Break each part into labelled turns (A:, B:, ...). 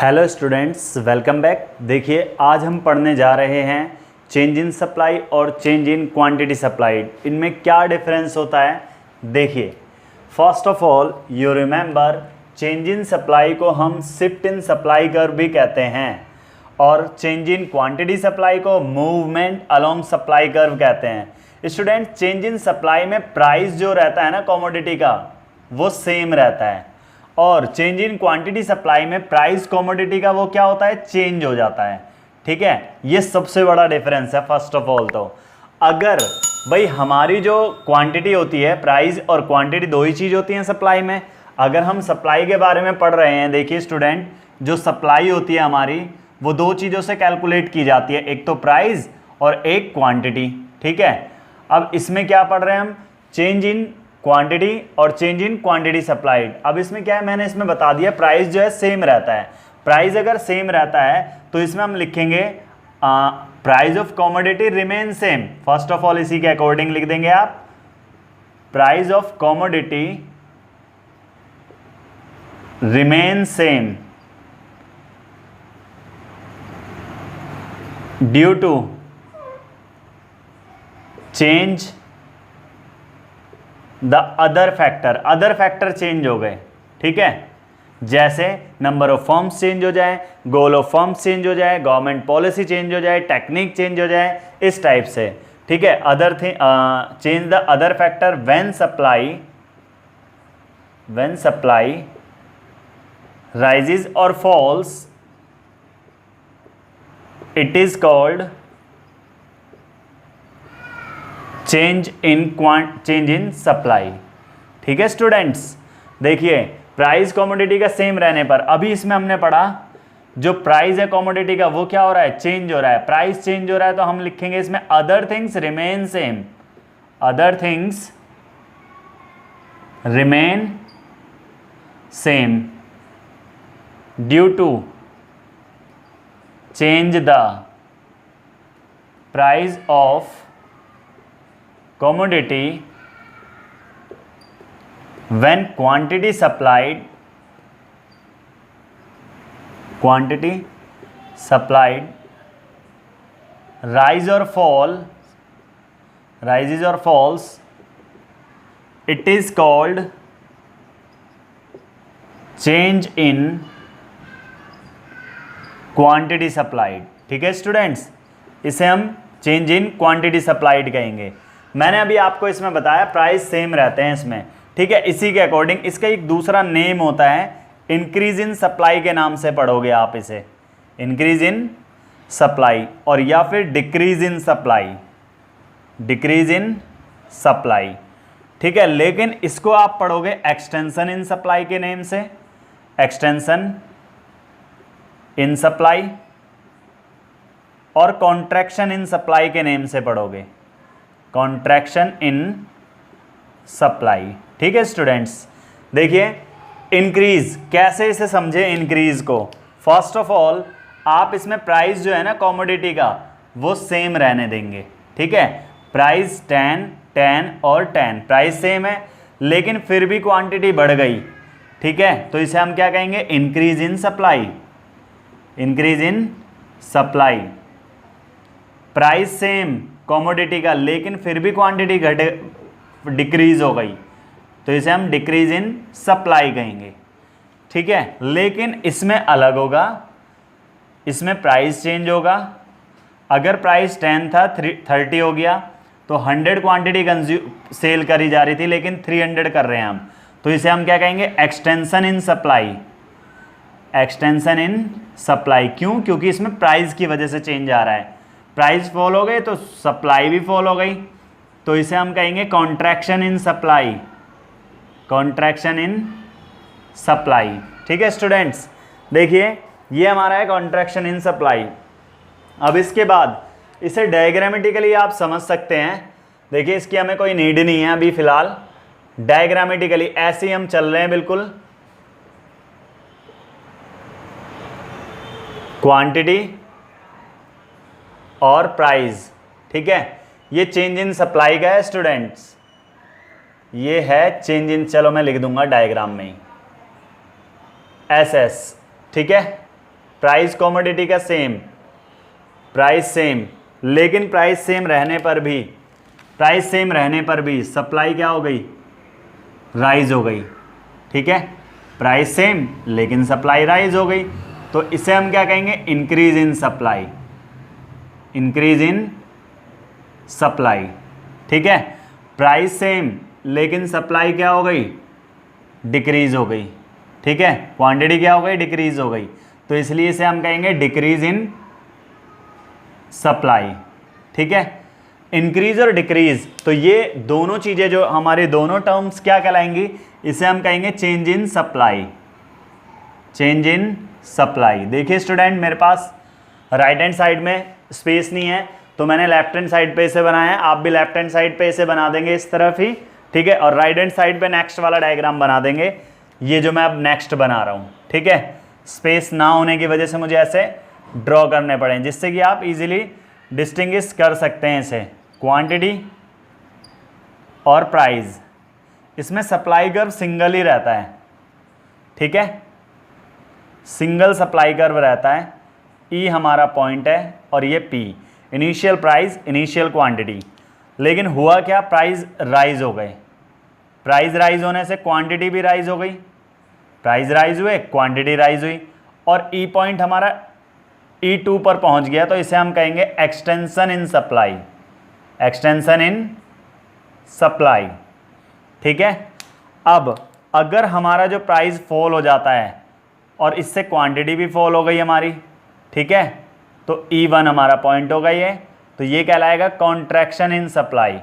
A: Hello students, welcome back. देखिए, आज हम पढ़ने जा रहे हैं चेंज इन सप्लाई और चेंज इन क्वांटिटी सप्लाइड। इनमें क्या डिफरेंस होता है देखिए। First of all you remember, change in supply को हम शिफ्ट इन सप्लाई कर्व भी कहते हैं और चेंज इन क्वांटिटी सप्लाई को मूवमेंट अलोंग सप्लाई कर्व कहते हैं। स्टूडेंट, चेंज इन सप्लाई में प्राइस जो रहता है ना कमोडिटी का, वो सेम रहता है, और चेंज इन क्वांटिटी सप्लाई में प्राइस कमोडिटी का वो क्या होता है, चेंज हो जाता है। ठीक है, ये सबसे बड़ा डिफरेंस है। फर्स्ट ऑफ ऑल तो अगर भाई हमारी जो क्वांटिटी होती है, प्राइस और क्वांटिटी दो ही चीज़ होती हैं सप्लाई में। अगर हम सप्लाई के बारे में पढ़ रहे हैं, देखिए स्टूडेंट, जो सप्लाई होती है हमारी वो दो चीज़ों से कैलकुलेट की जाती है, एक तो प्राइस और एक क्वांटिटी। ठीक है, अब इसमें क्या पढ़ रहे हैं हम, चेंज इन क्वांटिटी और चेंज इन क्वांटिटी सप्लाइड। अब इसमें क्या है, मैंने इसमें बता दिया, प्राइस जो है सेम रहता है। प्राइस अगर सेम रहता है तो इसमें हम लिखेंगे price of commodity remain same. First of all इसी के अकॉर्डिंग लिख देंगे आप, price of commodity remain same due to change the other factor change हो गए। ठीक है, जैसे नंबर ऑफ फर्म्स चेंज हो जाए, गोल ऑफ फर्म्स चेंज हो जाए, गवर्नमेंट पॉलिसी चेंज हो जाए, टेक्निक चेंज हो जाए, इस टाइप से। ठीक है, other thing change the other factor when supply rises और falls, it is called change in supply. ठीक है स्टूडेंट्स, देखिए प्राइस कमोडिटी का सेम रहने पर, अभी इसमें हमने पढ़ा जो प्राइस है कमोडिटी का वो क्या हो रहा है, चेंज हो रहा है। प्राइस चेंज हो रहा है तो हम लिखेंगे इसमें other things remain same, other things remain same due to change the price of commodity when quantity supplied rises or falls, it is called change in quantity supplied। ठीक है स्टूडेंट्स, इसे हम चेंज इन क्वांटिटी सप्लाइड कहेंगे। मैंने अभी आपको इसमें बताया प्राइस सेम रहते हैं इसमें। ठीक है, इसी के अकॉर्डिंग इसका एक दूसरा नेम होता है, इंक्रीज इन सप्लाई के नाम से पढ़ोगे आप इसे, इंक्रीज इन सप्लाई, और या फिर डिक्रीज इन सप्लाई। ठीक है, लेकिन इसको आप पढ़ोगे एक्सटेंशन इन सप्लाई के नेम से, एक्सटेंशन इन सप्लाई, और कॉन्ट्रैक्शन इन सप्लाई के नेम से पढ़ोगे, कॉन्ट्रैक्शन इन सप्लाई। ठीक है स्टूडेंट्स, देखिए इंक्रीज कैसे इसे समझे, इंक्रीज को फर्स्ट ऑफ ऑल आप इसमें प्राइस जो है ना कमोडिटी का वो सेम रहने देंगे। ठीक है, प्राइस 10 और 10 प्राइस सेम है, लेकिन फिर भी क्वांटिटी बढ़ गई। ठीक है, तो इसे हम क्या कहेंगे, increase in supply, increase in supply. Price same commodity का, लेकिन फिर भी क्वांटिटी डिक्रीज हो गई, तो इसे हम डिक्रीज इन सप्लाई कहेंगे। ठीक है, लेकिन इसमें अलग होगा, इसमें प्राइस चेंज होगा। अगर प्राइस 10 था 30 हो गया, तो 100 क्वांटिटी सेल करी जा रही थी, लेकिन 300 कर रहे हैं हम, तो इसे हम क्या कहेंगे, extension in supply, extension in supply. क्यों, क्योंकि इसमें प्राइस की वजह से चेंज आ रहा है, प्राइस फॉल हो गई तो सप्लाई भी फॉल हो गई, तो इसे हम कहेंगे contraction in supply, contraction in supply. ठीक है स्टूडेंट्स, देखिए ये हमारा है कॉन्ट्रैक्शन इन सप्लाई। अब इसके बाद इसे डायग्रामेटिकली आप समझ सकते हैं। देखिए इसकी हमें कोई नीड नहीं है अभी फिलहाल, डायग्रामेटिकली ऐसे ही हम चल रहे हैं बिल्कुल। क्वांटिटी और प्राइस, ठीक है, ये चेंज इन सप्लाई का है स्टूडेंट्स, ये है चेंज इन, चलो मैं लिख दूंगा डायग्राम में ही, एस एस। ठीक है, प्राइस कॉमोडिटी का सेम, प्राइस सेम, लेकिन प्राइस सेम रहने पर भी सप्लाई क्या हो गई, राइज हो गई। ठीक है, प्राइस सेम लेकिन सप्लाई राइज हो गई, तो इसे हम क्या कहेंगे, increase in supply, increase in supply. ठीक है, प्राइस सेम लेकिन सप्लाई क्या हो गई, डिक्रीज हो गई। ठीक है, क्वांटिटी क्या हो गई, डिक्रीज हो गई, तो इसलिए इसे हम कहेंगे डिक्रीज इन सप्लाई। ठीक है, इंक्रीज और डिक्रीज, तो ये दोनों चीजें जो हमारे दोनों टर्म्स क्या कहलाएंगी, इसे हम कहेंगे change in supply, change in supply. देखिए स्टूडेंट, मेरे पास राइट हैंड साइड में स्पेस नहीं है, तो मैंने लेफ्ट हैंड साइड पे इसे बनाया है, आप भी लेफ्ट हैंड साइड पे इसे बना देंगे इस तरफ ही। ठीक है, और राइट हैंड साइड पे नेक्स्ट वाला डायग्राम बना देंगे, ये जो मैं अब नेक्स्ट बना रहा हूँ। ठीक है, स्पेस ना होने की वजह से मुझे ऐसे ड्रॉ करने पड़े, जिससे कि आप इजीली डिस्टिंग्विश कर सकते हैं इसे, क्वांटिटी और प्राइस। इसमें सप्लाई कर्व सिंगल ही रहता है। ठीक है, सिंगल सप्लाई कर्व रहता है, ई हमारा पॉइंट है और ये P, initial price initial quantity. लेकिन हुआ क्या, प्राइस राइज हो गए, प्राइस राइज होने से क्वांटिटी भी राइज हो गई, प्राइस राइज हुए क्वांटिटी राइज हुई, और ई पॉइंट हमारा E2 पर पहुंच गया, तो इसे हम कहेंगे extension in supply, extension in supply. ठीक है, अब अगर हमारा जो प्राइस फॉल हो जाता है और इससे क्वांटिटी भी फॉल हो गई हमारी, ठीक है, तो E1 हमारा पॉइंट होगा ये, तो ये कहलाएगा contraction in supply,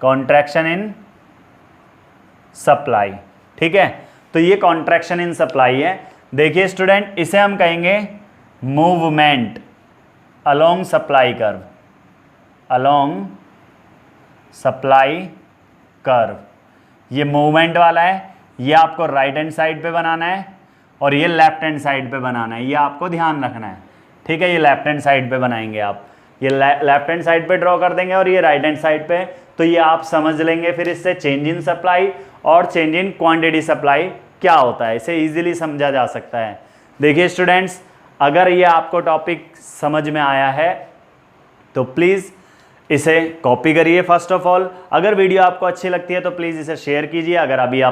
A: contraction in supply. ठीक है, तो ये कॉन्ट्रैक्शन इन सप्लाई है। देखिए स्टूडेंट, इसे हम कहेंगे movement along supply curve, along supply curve. ये मूवमेंट वाला है, ये आपको राइट हैंड साइड पे बनाना है और ये लेफ्ट हैंड साइड पे बनाना है, ये आपको ध्यान रखना है। ठीक है, ये लेफ्ट हैंड साइड पे बनाएंगे आप, ये लेफ्ट हैंड साइड पे ड्रॉ कर देंगे और ये राइट हैंड साइड पे, तो ये आप समझ लेंगे फिर इससे चेंज इन सप्लाई और चेंज इन क्वांटिटी सप्लाई क्या होता है, इसे इजीली समझा जा सकता है। देखिए स्टूडेंट्स, अगर ये आपको टॉपिक समझ में आया है तो प्लीज़ इसे कॉपी करिए फर्स्ट ऑफ ऑल। अगर वीडियो आपको अच्छी लगती है तो प्लीज़ इसे शेयर कीजिए। अगर अभी आप